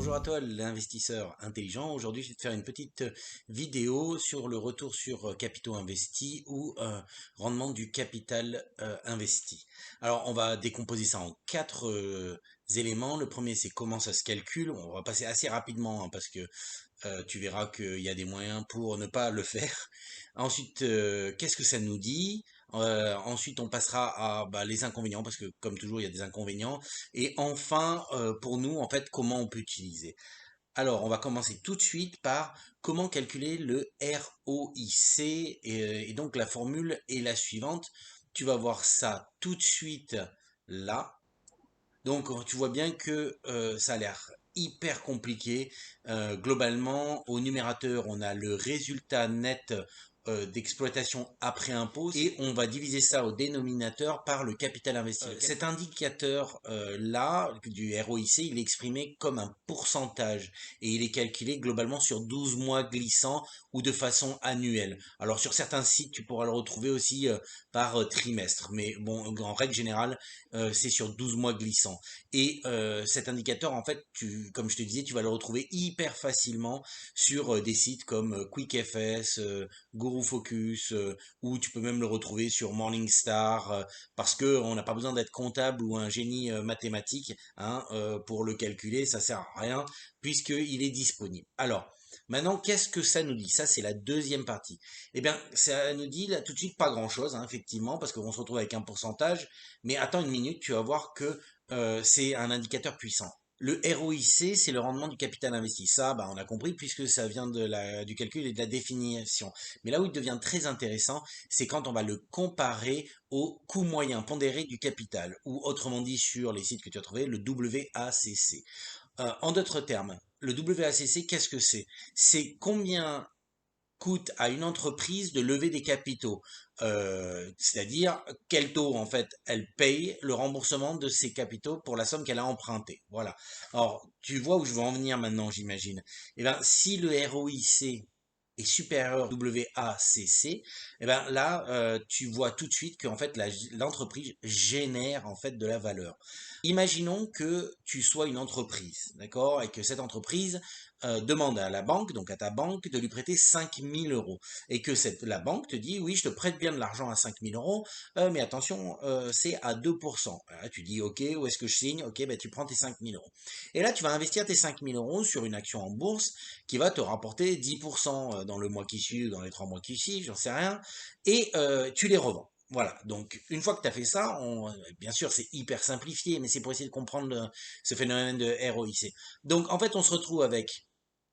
Bonjour à toi l'investisseur intelligent. Aujourd'hui, je vais te faire une petite vidéo sur le retour sur capitaux investis ou rendement du capital investi. Alors, on va décomposer ça en quatre éléments. Le premier, c'est comment ça se calcule. On va passer assez rapidement parce que tu verras qu'il y a des moyens pour ne pas le faire. Ensuite, qu'est-ce que ça nous dit? Ensuite, on passera à les inconvénients, parce que comme toujours, il y a des inconvénients. Et enfin, pour nous, en fait, comment on peut utiliser. Alors, on va commencer tout de suite par comment calculer le ROIC. Et donc, la formule est la suivante. Tu vas voir ça tout de suite là. Donc, tu vois bien que ça a l'air hyper compliqué. Globalement, au numérateur, on a le résultat net d'exploitation après impôt et on va diviser ça au dénominateur par le capital investi. Cet indicateur là du ROIC, il est exprimé comme un pourcentage et il est calculé globalement sur 12 mois glissants ou de façon annuelle. Alors sur certains sites, tu pourras le retrouver aussi par trimestre, mais bon, en règle générale, c'est sur 12 mois glissants. Et cet indicateur, en fait, comme je te disais, tu vas le retrouver hyper facilement sur des sites comme QuickFS, Guru Focus, ou tu peux même le retrouver sur Morningstar, parce que on n'a pas besoin d'être comptable ou un génie mathématique hein, pour le calculer, ça sert à rien, puisqu'il est disponible. Alors, maintenant, qu'est-ce que ça nous dit? Ça, c'est la deuxième partie. Eh bien, ça nous dit là tout de suite pas grand-chose, hein, effectivement, parce qu'on se retrouve avec un pourcentage, mais attends une minute, tu vas voir que c'est un indicateur puissant. Le ROIC, c'est le rendement du capital investi. Ça, on a compris puisque ça vient du calcul et de la définition. Mais là où il devient très intéressant, c'est quand on va le comparer au coût moyen pondéré du capital, ou autrement dit sur les sites que tu as trouvés, le WACC. En d'autres termes, le WACC, qu'est-ce que c'est? C'est combien coûte à une entreprise de lever des capitaux, c'est-à-dire quel taux en fait elle paye le remboursement de ses capitaux pour la somme qu'elle a empruntée. Voilà. Alors tu vois où je veux en venir maintenant, j'imagine. Eh bien, si le ROIC est supérieur au WACC, eh ben là, tu vois tout de suite qu'en fait l'entreprise génère en fait de la valeur. Imaginons que tu sois une entreprise, d'accord, et que cette entreprise demande à la banque, donc à ta banque, de lui prêter 5 000 euros. Et que la banque te dit, oui, je te prête bien de l'argent à 5 000 euros, mais attention, c'est à 2%. Là, tu dis, ok, où est-ce que je signe? Ok, tu prends tes 5 000 euros. Et là, tu vas investir tes 5 000 euros sur une action en bourse qui va te rapporter 10% dans le mois qui suit, ou dans les 3 mois qui suivent, j'en sais rien, et tu les revends. Voilà, donc une fois que tu as fait ça, bien sûr c'est hyper simplifié, mais c'est pour essayer de comprendre ce phénomène de ROIC. Donc en fait on se retrouve avec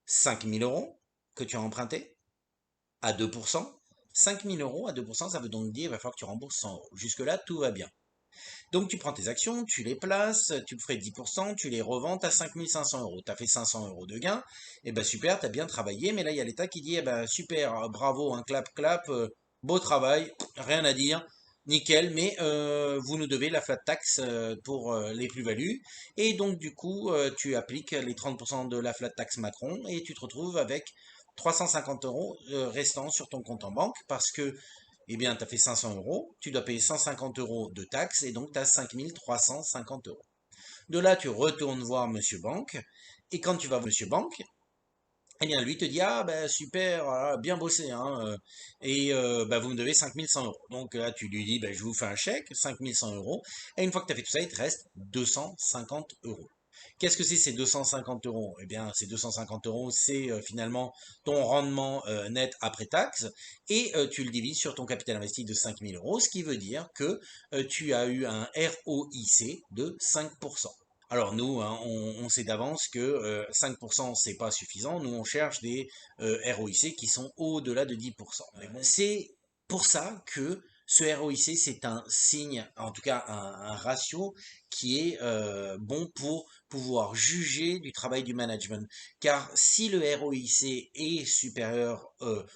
5 000 euros que tu as emprunté à 2%. 5 000 euros à 2%, ça veut donc dire qu'il va falloir que tu rembourses 100 euros. Jusque-là, tout va bien. Donc tu prends tes actions, tu les places, tu ferais 10%, tu les revends à 5 500 euros. Tu as fait 500 euros de gain, et ben super, tu as bien travaillé, mais là il y a l'État qui dit, eh ben super, bravo, un clap clap, beau travail, rien à dire, nickel, mais vous nous devez la flat tax pour les plus-values, et donc du coup tu appliques les 30% de la flat tax Macron, et tu te retrouves avec 350 euros restants sur ton compte en banque, parce que eh bien, tu as fait 500 euros, tu dois payer 150 euros de taxes et donc tu as 5 350 euros. De là, tu retournes voir Monsieur Banque et quand tu vas voir Monsieur Banque, eh bien, lui te dit, ah, ben super, voilà, bien bossé, hein, et vous me devez 5 100 euros. Donc là, tu lui dis, je vous fais un chèque, 5 100 euros, et une fois que tu as fait tout ça, il te reste 250 euros. Qu'est-ce que c'est ces 250 euros? Eh bien, ces 250 euros, c'est finalement ton rendement net après taxe, et tu le divises sur ton capital investi de 5 000 euros, ce qui veut dire que tu as eu un ROIC de 5%. Alors nous, hein, on sait d'avance que 5% c'est pas suffisant. Nous, on cherche des ROIC qui sont au-delà de 10%. Mais bon, c'est pour ça que ce ROIC, c'est un signe, en tout cas un ratio qui est bon pour pouvoir juger du travail du management. Car si le ROIC est supérieur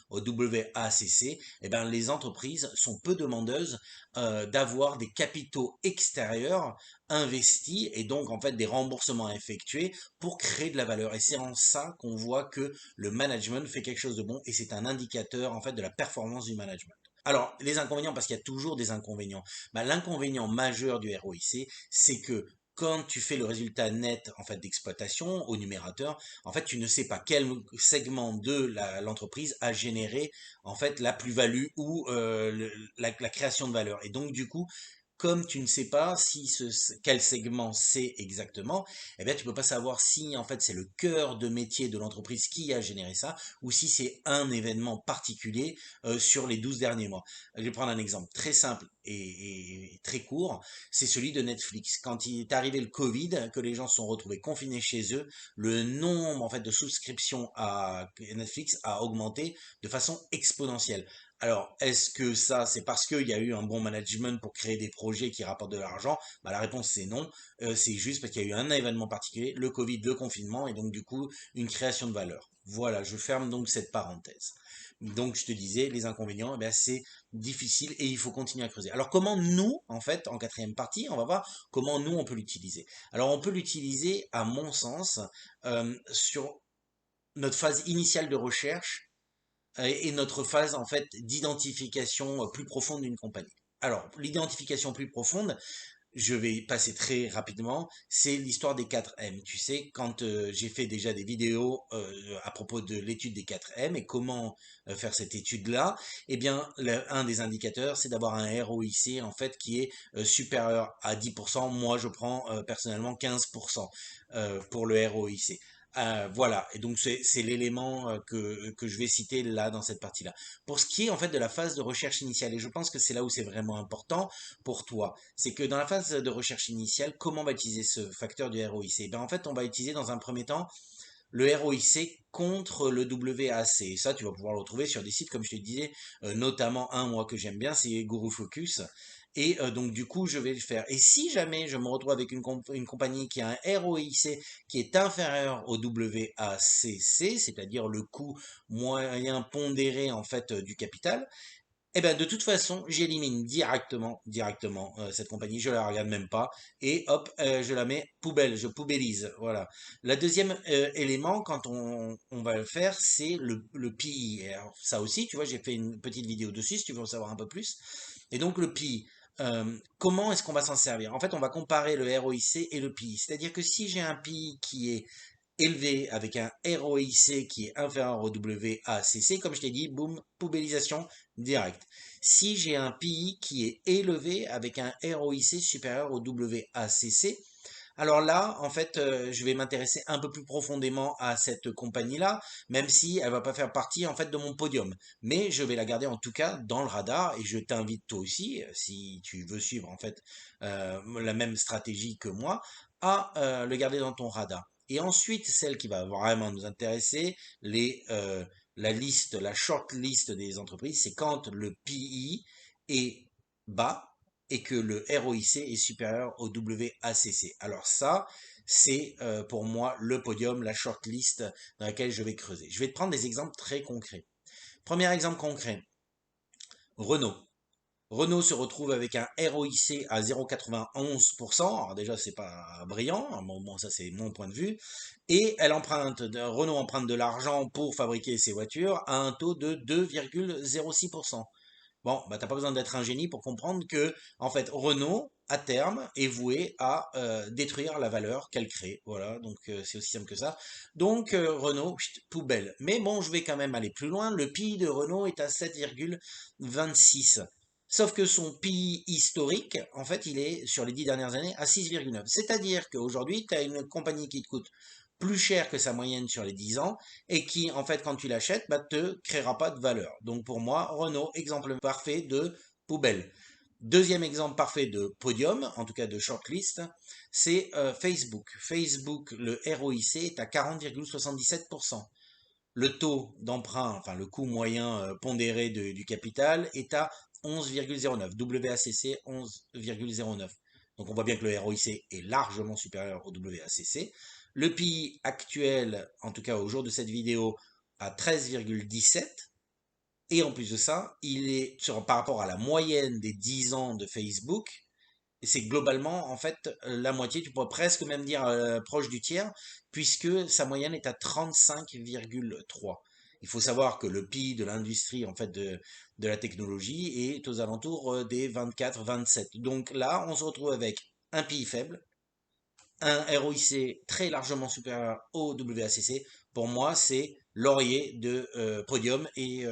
au WACC, eh ben, les entreprises sont peu demandeuses d'avoir des capitaux extérieurs investis et donc en fait des remboursements à effectuer pour créer de la valeur. Et c'est en ça qu'on voit que le management fait quelque chose de bon et c'est un indicateur en fait de la performance du management. Alors, les inconvénients, parce qu'il y a toujours des inconvénients. L'inconvénient majeur du ROIC, c'est que quand tu fais le résultat net en fait d'exploitation au numérateur, en fait tu ne sais pas quel segment de l'entreprise a généré en fait la plus-value ou la création de valeur. Et donc du coup, comme tu ne sais pas si quel segment c'est exactement, eh bien tu peux pas savoir si en fait c'est le cœur de métier de l'entreprise qui a généré ça ou si c'est un événement particulier sur les 12 derniers mois. Je vais prendre un exemple très simple et très court, c'est celui de Netflix. Quand il est arrivé le Covid, que les gens se sont retrouvés confinés chez eux, le nombre en fait de souscriptions à Netflix a augmenté de façon exponentielle. Alors, est-ce que ça, c'est parce qu'il y a eu un bon management pour créer des projets qui rapportent de l'argent? Bah, la réponse, c'est non. C'est juste parce qu'il y a eu un événement particulier, le Covid, le confinement, et donc du coup, une création de valeur. Voilà, je ferme donc cette parenthèse. Donc, je te disais, les inconvénients, eh bien, c'est difficile et il faut continuer à creuser. Alors, comment nous, en fait, en quatrième partie, on va voir comment nous, on peut l'utiliser. Alors, on peut l'utiliser, à mon sens, sur notre phase initiale de recherche et notre phase en fait d'identification plus profonde d'une compagnie. Alors, l'identification plus profonde, je vais passer très rapidement, c'est l'histoire des 4 M. Tu sais, quand j'ai fait déjà des vidéos à propos de l'étude des 4 M et comment faire cette étude-là, eh bien, un des indicateurs, c'est d'avoir un ROIC en fait qui est supérieur à 10%. Moi, je prends personnellement 15% pour le ROIC. Voilà, et donc c'est l'élément que je vais citer là dans cette partie-là. Pour ce qui est en fait de la phase de recherche initiale, et je pense que c'est là où c'est vraiment important pour toi, c'est que dans la phase de recherche initiale, comment on va utiliser ce facteur du ROIC? Ben en fait, on va utiliser dans un premier temps le ROIC contre le WAC. Et ça, tu vas pouvoir le retrouver sur des sites, comme je te disais, notamment un, moi, que j'aime bien, c'est Guru Focus. Et donc, du coup, je vais le faire. Et si jamais je me retrouve avec une compagnie qui a un ROIC qui est inférieur au WACC, c'est-à-dire le coût moyen pondéré, en fait, du capital, eh ben, de toute façon, j'élimine directement cette compagnie, je la regarde même pas, et hop, je la mets poubelle, je poubellise, voilà. La deuxième élément, quand on va le faire, c'est le PI. Et alors, ça aussi, tu vois, j'ai fait une petite vidéo dessus, si tu veux en savoir un peu plus. Et donc, le PI, comment est-ce qu'on va s'en servir? En fait, on va comparer le ROIC et le PI. C'est-à-dire que si j'ai un PI qui est élevé avec un ROIC qui est inférieur au WACC, comme je t'ai dit, boum, poubellisation directe. Si j'ai un PI qui est élevé avec un ROIC supérieur au WACC, alors là, en fait, je vais m'intéresser un peu plus profondément à cette compagnie-là, même si elle va pas faire partie en fait de mon podium. Mais je vais la garder en tout cas dans le radar et je t'invite toi aussi, si tu veux suivre en fait la même stratégie que moi, à le garder dans ton radar. Et ensuite, celle qui va vraiment nous intéresser, la liste, la short list des entreprises, c'est quand le PI est bas et que le ROIC est supérieur au WACC. Alors ça, c'est pour moi le podium, la shortlist dans laquelle je vais creuser. Je vais te prendre des exemples très concrets. Premier exemple concret, Renault. Renault se retrouve avec un ROIC à 0,91%. Alors déjà, c'est pas brillant, bon, ça c'est mon point de vue. Et Renault emprunte de l'argent pour fabriquer ses voitures à un taux de 2,06%. Bon, bah t'as pas besoin d'être un génie pour comprendre que, en fait, Renault, à terme, est voué à détruire la valeur qu'elle crée. Voilà, donc c'est aussi simple que ça. Donc Renault, poubelle. Mais bon, je vais quand même aller plus loin. Le PI de Renault est à 7,26. Sauf que son PI historique, en fait, il est sur les 10 dernières années à 6,9. C'est-à-dire qu'aujourd'hui, tu as une compagnie qui te coûte plus cher que sa moyenne sur les 10 ans et qui, en fait, quand tu l'achètes, bah, te créera pas de valeur. Donc pour moi, Renault, exemple parfait de poubelle. Deuxième exemple parfait de podium, en tout cas de shortlist, c'est Facebook. Facebook, le ROIC est à 40,77%. Le taux d'emprunt, enfin le coût moyen pondéré du capital est à 11,09. WACC 11,09. Donc on voit bien que le ROIC est largement supérieur au WACC. Le PI actuel, en tout cas au jour de cette vidéo, à 13,17. Et en plus de ça, il est par rapport à la moyenne des 10 ans de Facebook, et c'est globalement, en fait, la moitié, tu pourrais presque même dire proche du tiers, puisque sa moyenne est à 35,3. Il faut savoir que le PIB de l'industrie, en fait, de la technologie est aux alentours des 24-27. Donc là, on se retrouve avec un PIB faible, un ROIC très largement supérieur au WACC, pour moi, c'est laurier de podium et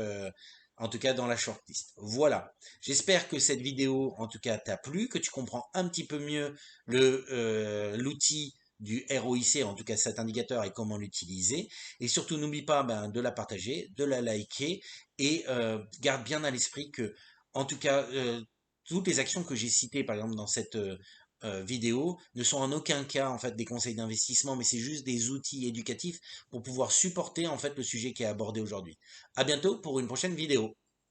en tout cas dans la shortlist. Voilà. J'espère que cette vidéo, en tout cas, t'a plu, que tu comprends un petit peu mieux l'outil du ROIC, en tout cas cet indicateur et comment l'utiliser. Et surtout, n'oublie pas de la partager, de la liker et garde bien à l'esprit que, en tout cas, toutes les actions que j'ai citées, par exemple, dans cette vidéo ne sont en aucun cas en fait des conseils d'investissement, mais c'est juste des outils éducatifs pour pouvoir supporter en fait le sujet qui est abordé aujourd'hui. À bientôt pour une prochaine vidéo.